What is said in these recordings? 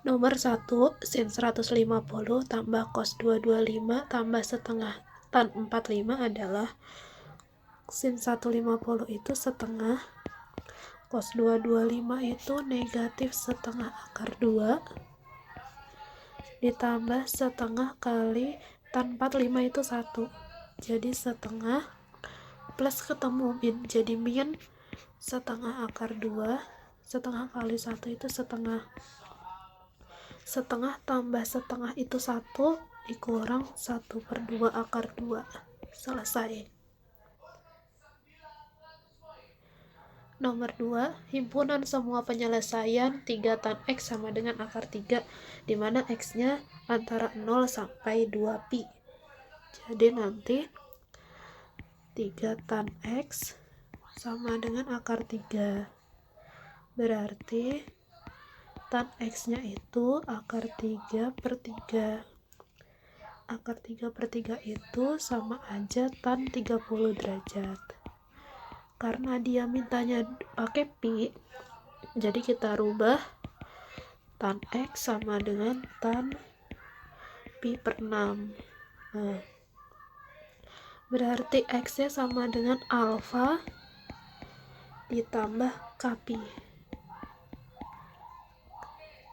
Nomor 1, sin 150 tambah cos 225 tambah setengah tan 45 adalah sin 150 itu setengah, cos 225 itu negatif setengah akar 2 ditambah setengah kali tan 45 itu 1, jadi setengah plus ketemu min, jadi min setengah akar 2, setengah kali 1 itu setengah, setengah tambah setengah itu 1 dikurang 1/2 akar 2. Selesai. Nomor 2, himpunan semua penyelesaian 3 tan X sama dengan akar 3, di mana X nya antara 0 sampai 2 pi. Jadi nanti 3 tan X sama dengan akar 3, berarti tan X nya itu akar 3/3. Akar 3/3 itu sama aja tan 30 derajat. Karena dia mintanya pakai pi, jadi kita rubah tan X sama dengan tan pi per 6. Nah, berarti X nya sama dengan alfa ditambah k pi.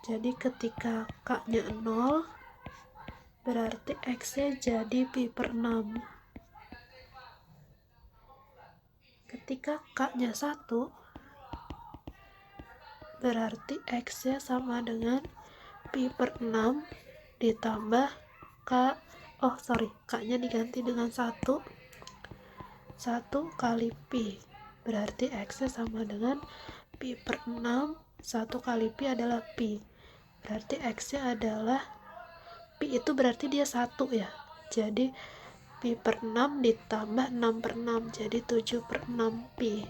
Jadi ketika k nya 0, berarti X nya jadi pi per 6. Ketika k nya 1, berarti X nya sama dengan pi per 6 ditambah k nya diganti dengan 1 kali pi, berarti X nya sama dengan pi per 6, 1 kali pi adalah pi, berarti X nya adalah pi itu berarti dia 1 ya, jadi pi per 6 ditambah 6/6, jadi 7/6 pi.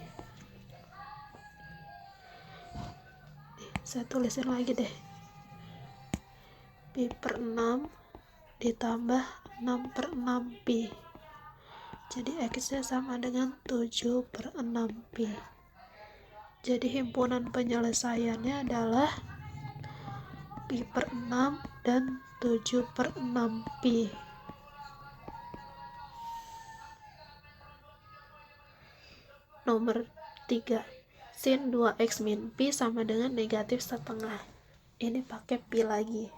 Saya tulisin lagi deh, pi per 6 ditambah 6/6 pi, jadi X nya sama dengan 7/6 pi. Jadi himpunan penyelesaiannya adalah pi per 6 dan 7/6 pi. Nomor 3, sin 2x min pi sama dengan negatif setengah. Ini pakai pi lagi.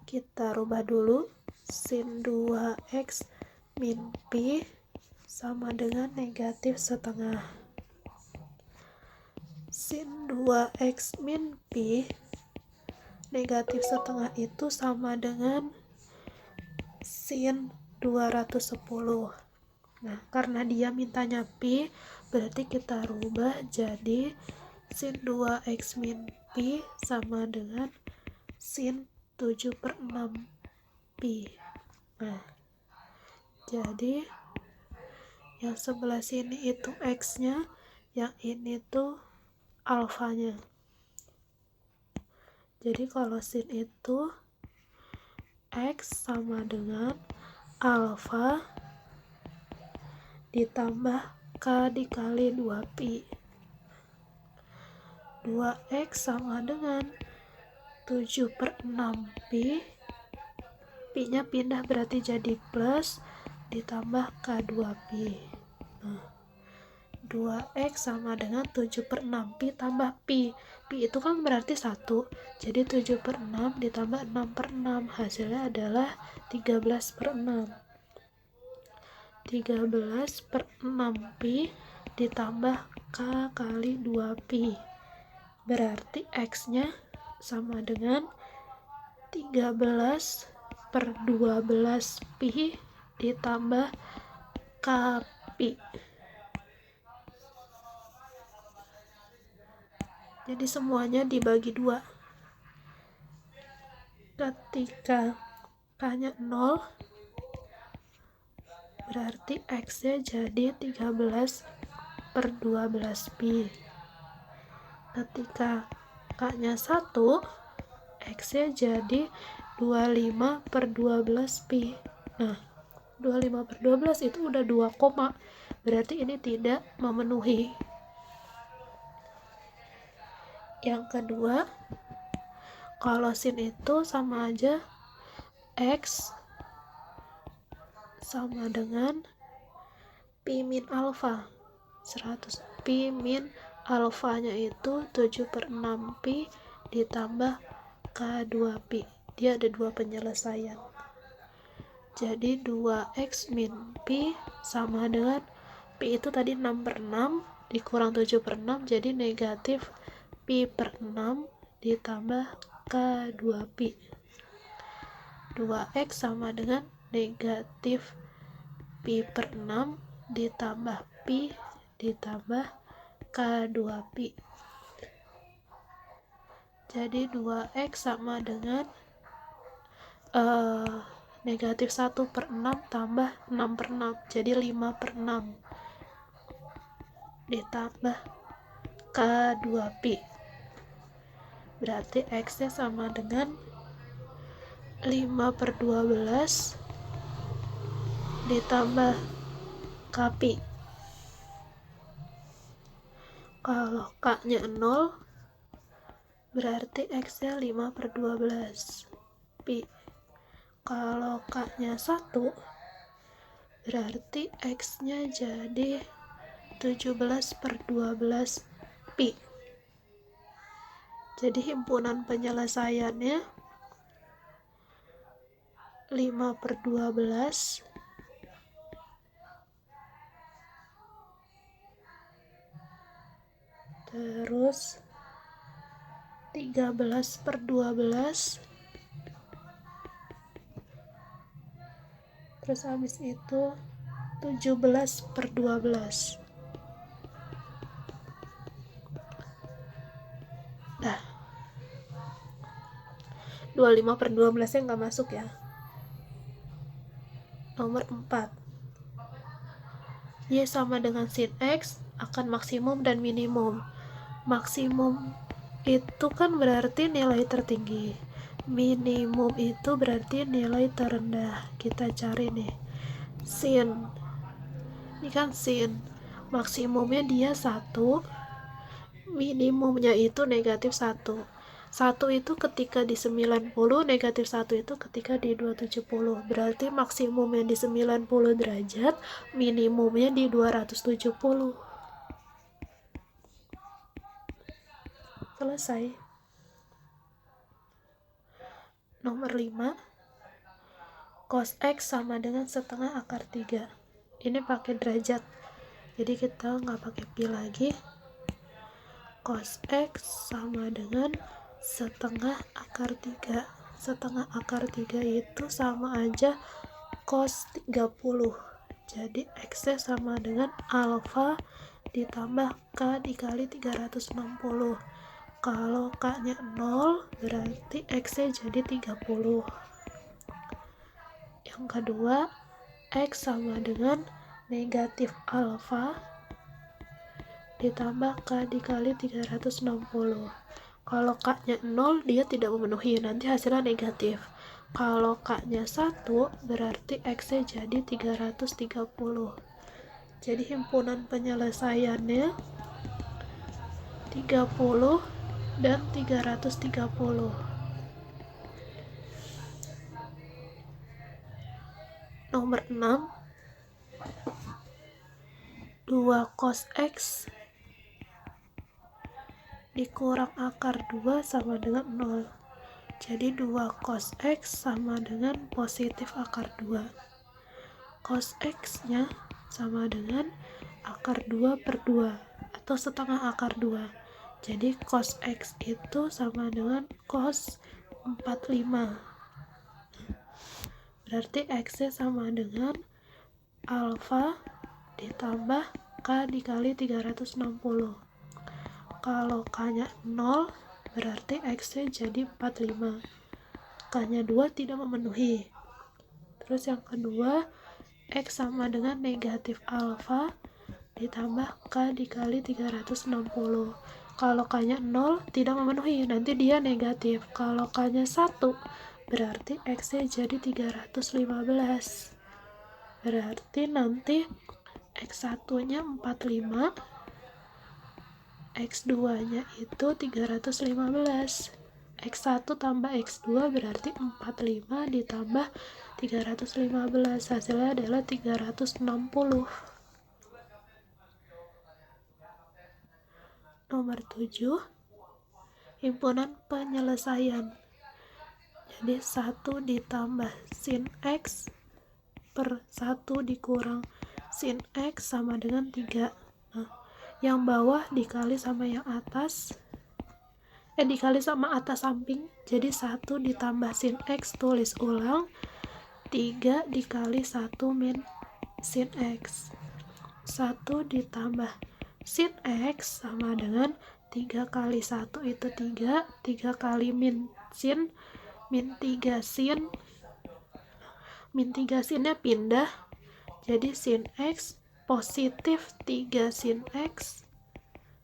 Kita rubah dulu, sin 2x min pi sama dengan negatif setengah. Sin 2x min pi negatif setengah itu sama dengan sin 210. Nah, karena dia mintanya pi, berarti kita rubah jadi sin 2x min pi sama dengan sin 7/6 pi. Nah, jadi yang sebelah sini itu X nya, yang ini tuh alfanya. Jadi kalau sin itu X sama dengan alfa ditambah k dikali 2 pi. 2x sama dengan 7/6 pi, pi nya pindah berarti jadi plus ditambah k 2 pi. Nah, 2x sama dengan 7/6 pi tambah pi. Pi itu kan berarti 1, jadi 7/6 ditambah 6/6, hasilnya adalah 13/6. 13/6 pi ditambah k kali 2 pi, berarti X nya sama dengan 13/12 pi ditambah k pi. Jadi semuanya dibagi 2. Ketika k nya 0, berarti X nya jadi 13/12 pi. Ketika k nya 1, X nya jadi 25/12 pi. Nah, 25/12 itu udah 2 koma, berarti ini tidak memenuhi. Yang kedua, Kalau sin itu sama aja X sama dengan pi min alfa 100. Pi min alfanya itu 7/6 pi ditambah K2 pi. Dia ada dua penyelesaian. Jadi 2x min pi sama dengan pi itu tadi 6/6 dikurang 7/6 jadi negatif pi per 6 ditambah K2 pi. 2x sama dengan negatif pi per 6 ditambah pi ditambah K2 pi. Jadi 2x sama dengan negatif 1/6 tambah 6/6 jadi 5/6 ditambah K2 pi. Berarti x nya sama dengan 5/12 ditambah K pi. Kalau K nya 0 berarti x nya 5/12 pi. Kalau K nya 1 berarti x nya jadi 17/12 pi. Jadi himpunan penyelesaiannya 5/12 terus 13/12 terus habis itu 17/12. Nah 25/12 nya nggak masuk ya. Nomor 4, Y sama dengan sin X akan maksimum dan minimum. Maksimum itu kan berarti nilai tertinggi, minimum itu berarti nilai terendah. Kita cari nih sin, ini kan sin, maksimumnya dia 1, minimumnya itu negatif 1. 1 itu ketika di 90, negatif 1 itu ketika di 270. Berarti maksimumnya di 90 derajat, minimumnya di 270. Selesai. Nomor 5, cos X sama dengan setengah akar 3. Ini pakai derajat, jadi kita nggak pakai pi lagi. Cos X sama dengan setengah akar 3. Setengah akar 3 itu sama aja cos 30. Jadi X nya sama dengan alfa ditambah K dikali 360. Kalau K nya 0 berarti X nya jadi 30. Yang kedua, X sama dengan negatif alfa ditambah K dikali 360. Kalau K nya 0 dia tidak memenuhi, nanti hasilnya negatif. Kalau K nya 1 berarti X nya jadi 330. Jadi himpunan penyelesaiannya 30 dan 330. Nomor 6, 2 cos X dikurang akar 2 sama dengan 0. Jadi 2 cos X sama dengan positif akar 2. Cos X nya sama dengan akar 2/2 atau setengah akar 2. Jadi cos X itu sama dengan cos 45. Berarti X nya sama dengan alfa ditambah K dikali 360. Kalau K nya 0 berarti X nya jadi 45. K nya 2 tidak memenuhi. Terus yang kedua, X sama dengan negatif alfa ditambah K dikali 360. Kalau K nya 0 tidak memenuhi, nanti dia negatif. Kalau K nya 1 berarti X nya jadi 315. Berarti nanti X1 nya 45, X2 nya itu 315, X1 tambah X2 berarti 45 ditambah 315, hasilnya adalah 360. Nomor 7, himpunan penyelesaian. Jadi 1 ditambah sin X per 1 dikurang sin X sama dengan 3. Nah, yang bawah dikali sama yang atas, dikali sama atas samping, jadi 1 ditambah sin X, tulis ulang, 3 dikali 1 min sin X. 1 ditambah sin X sama dengan 3 kali 1 itu 3, 3 kali min 3 sin, min 3 sinnya pindah, jadi sin X positif 3 sin X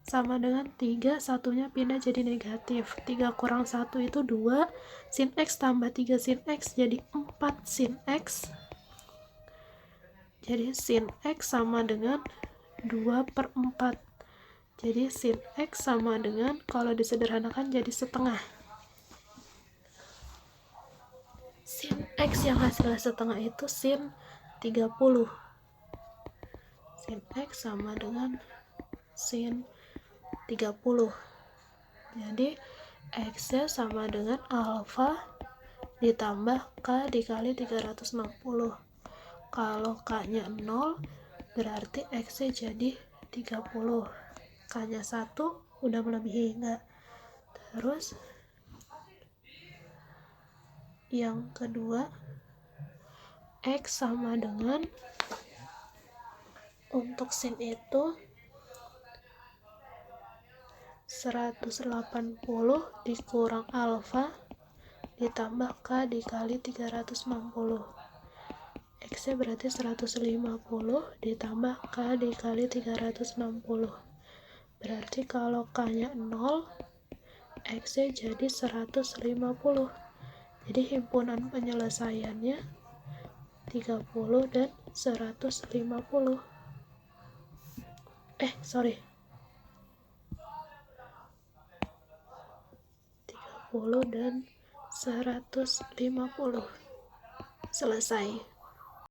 sama dengan 3, satunya pindah jadi negatif, 3 kurang 1 itu 2, sin X tambah 3 sin X jadi 4 sin X, jadi sin X sama dengan 2/4, jadi sin X sama dengan, kalau disederhanakan jadi setengah. Sin X yang hasilnya setengah itu sin 30. Sin X sama dengan sin 30. Jadi X-nya sama dengan alfa ditambah K dikali 360. Kalau K-nya 0, berarti X-nya jadi 30. K-nya 1 udah melebihi enggak. Terus yang kedua, X sama dengan, untuk sin itu 180 dikurang alfa ditambah K dikali 360. X nya berarti 150 ditambah K dikali 360. Berarti kalau K nya 0, X nya jadi 150. Jadi himpunan penyelesaiannya 30 dan 150. 30 dan 150. Selesai.